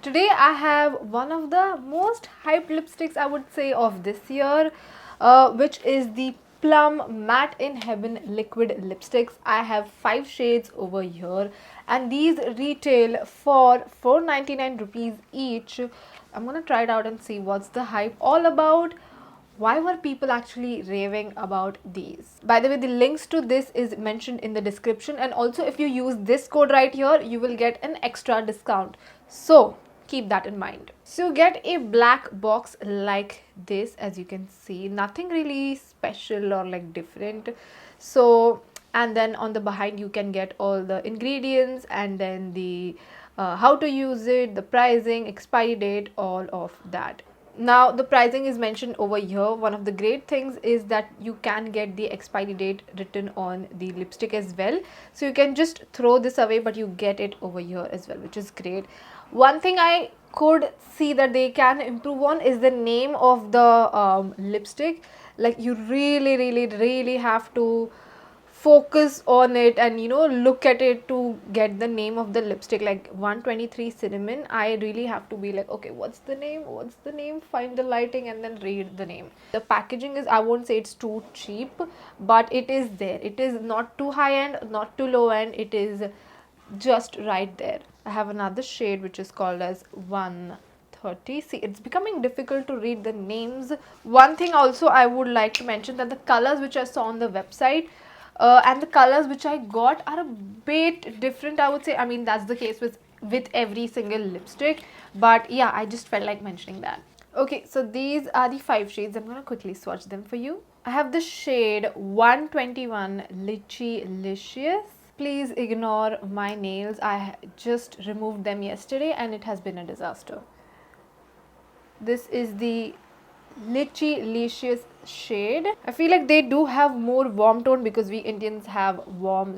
Today I have one of the most hyped lipsticks I would say of this year, which is the Plum Matte in Heaven liquid lipsticks. I have 5 shades over here and these retail for 499 rupees each. I'm gonna try it out and see what's the hype all about. Why were people actually raving about these? By the way, the links to this is mentioned in the description, and also if you use this code right here, you will get an extra discount. So keep that in mind. So get a black box like this. As you can see, nothing really special or like different. So, and then on the behind you can get all the ingredients and then the how to use it, the pricing, expiry date, all of that. Now the pricing is mentioned over here. One of the great things is that you can get the expiry date written on the lipstick as well, so you can just throw this away but you get it over here as well, which is great. One thing I could see that they can improve on is the name of the lipstick. Like, you really have to focus on it and look at it to get the name of the lipstick. Like 123 cinnamon, I really have to be like, okay, what's the name, find the lighting and then read the name. The packaging is, I won't say it's too cheap, but it is there. It is not too high end, not too low end, it is just right there. I have another shade which is called as 130. See, it's becoming difficult to read the names. One thing also I would like to mention, that the colors which I saw on the website and the colors which I got are a bit different, I would say. I mean, that's the case with every single lipstick, but yeah, I just felt like mentioning that. Okay, so these are the 5 shades. I'm gonna quickly swatch them for you. I have the shade 121 Lychee Licious. Please ignore my nails. I just removed them yesterday and it has been a disaster. This is the Lychee Licious shade. I feel like they do have more warm tone because we Indians have warm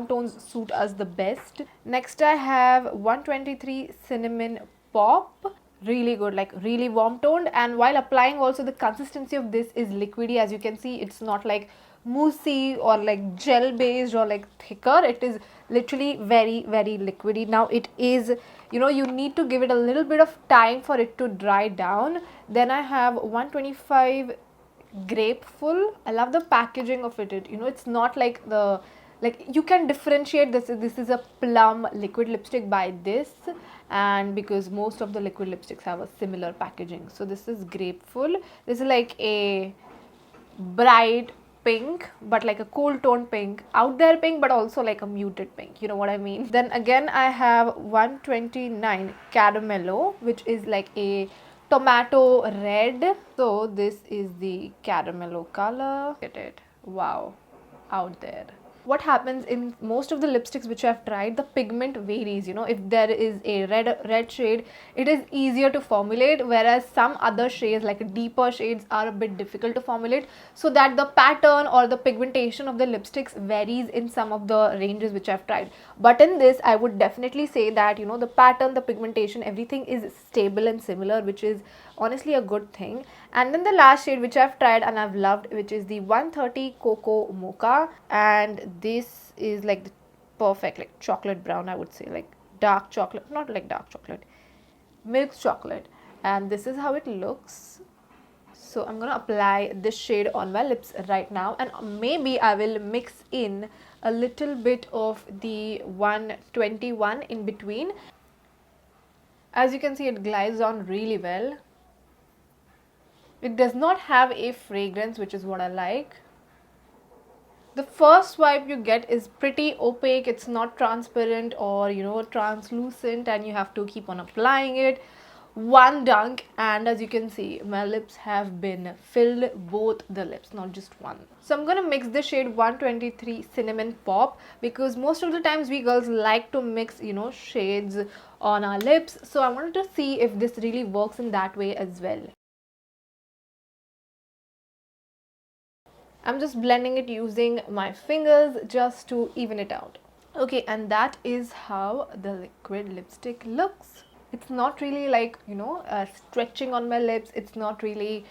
tones suit us the best. Next I have 123 Cinnamon Pop. Really good, like really warm toned, and while applying also the consistency of this is liquidy. As you can see, it's not like moussey or like gel based or like thicker. It is literally very liquidy. Now it is, you need to give it a little bit of time for it to dry down. Then I have 125 Grapeful. I love the packaging of it. It's not like the, like, you can differentiate this is a plum liquid lipstick by this, and because most of the liquid lipsticks have a similar packaging. So this is Grapeful. This is like a bright pink, but like a cool tone pink, out there pink, but also like a muted pink, you know what I mean. Then again I have 129 Caramello, which is like a tomato red. So this is the Caramello color. Look at it. Wow, out there. What happens in most of the lipsticks which I've tried, the pigment varies. If there is a red shade, it is easier to formulate, whereas some other shades, like deeper shades, are a bit difficult to formulate, so that the pattern or the pigmentation of the lipsticks varies in some of the ranges which I've tried. But in this, I would definitely say that the pattern, the pigmentation, everything is stable and similar, which is honestly a good thing. And then the last shade which I've tried and I've loved, which is the 130 Cocoa Mocha, and this is like the perfect, like chocolate brown, I would say, like dark chocolate, not like dark chocolate, milk chocolate. And this is how it looks. So I'm gonna apply this shade on my lips right now, and maybe I will mix in a little bit of the 121 in between. As you can see, it glides on really well. It does not have a fragrance, which is what I like. The first swipe you get is pretty opaque. It's not transparent or translucent, and you have to keep on applying it. One dunk, and as you can see, my lips have been filled, both the lips, not just one. So I'm gonna mix the shade 123 Cinnamon Pop, because most of the times we girls like to mix shades on our lips. So I wanted to see if this really works in that way as well. I'm just blending it using my fingers just to even it out. Okay, and that is how the liquid lipstick looks. It's not really like, stretching on my lips. It's not really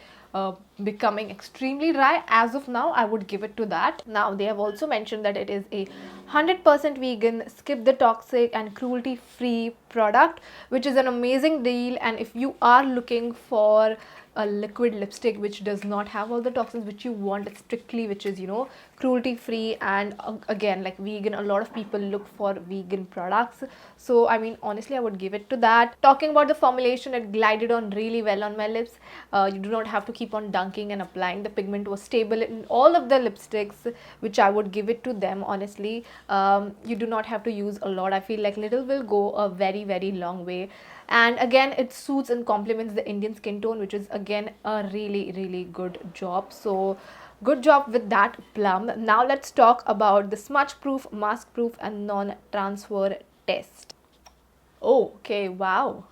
becoming extremely dry. As of now, I would give it to that. Now, they have also mentioned that it is a 100% vegan, skip the toxic and cruelty free product, which is an amazing deal. And if you are looking for a liquid lipstick which does not have all the toxins which you want, strictly which is, you know, cruelty free and again like vegan, a lot of people look for vegan products. So I mean, honestly, I would give it to that. Talking about the formulation, it glided on really well on my lips. You do not have to keep on dunking and applying. The pigment was stable in all of the lipsticks, which I would give it to them, honestly. You do not have to use a lot. I feel like little will go a very, very long way. And again, it suits and complements the Indian skin tone, which is again a really, really good job. So good job with that, Plum. Now let's talk about the smudge proof, mask proof and non-transfer test. Oh, okay, wow.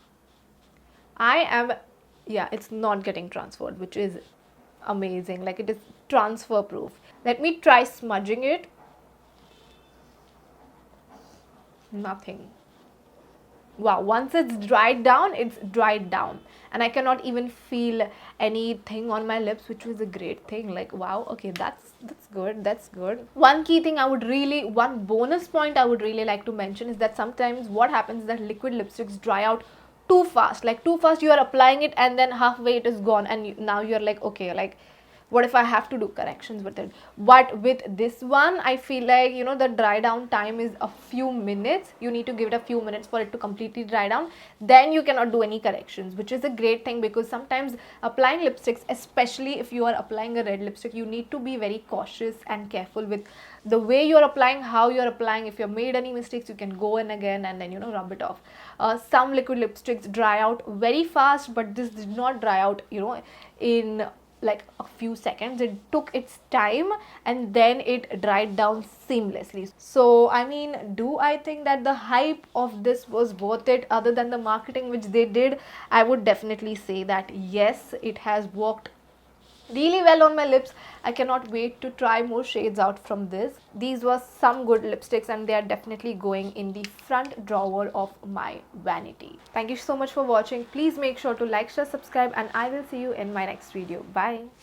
I am, yeah, it's not getting transferred, which is amazing. Like, it is transfer proof. Let me try smudging it. Nothing. Wow, once it's dried down, and I cannot even feel anything on my lips, which was a great thing. Like, wow, okay, that's good, that's good. One key thing I would really, one bonus point I would really like to mention is that sometimes what happens is that liquid lipsticks dry out too fast. Like, too fast, you are applying it and then halfway it is gone, and now you're like, okay, like, what if I have to do corrections with it? But with this one, I feel like, you know, the dry down time is a few minutes. You need to give it a few minutes for it to completely dry down. Then you cannot do any corrections, which is a great thing, because sometimes applying lipsticks, especially if you are applying a red lipstick, you need to be very cautious and careful with the way you're applying, how you're applying. If you've made any mistakes, you can go in again and then, you know, rub it off. Some liquid lipsticks dry out very fast, but this did not dry out, you know, in like a few seconds. It took its time and then it dried down seamlessly. So I mean, do I think that the hype of this was worth it other than the marketing which they did? I would definitely say that yes, it has worked really well on my lips. I cannot wait to try more shades out from this. These were some good lipsticks and they are definitely going in the front drawer of my vanity. Thank you so much for watching. Please make sure to like, share, subscribe, and I will see you in my next video. Bye.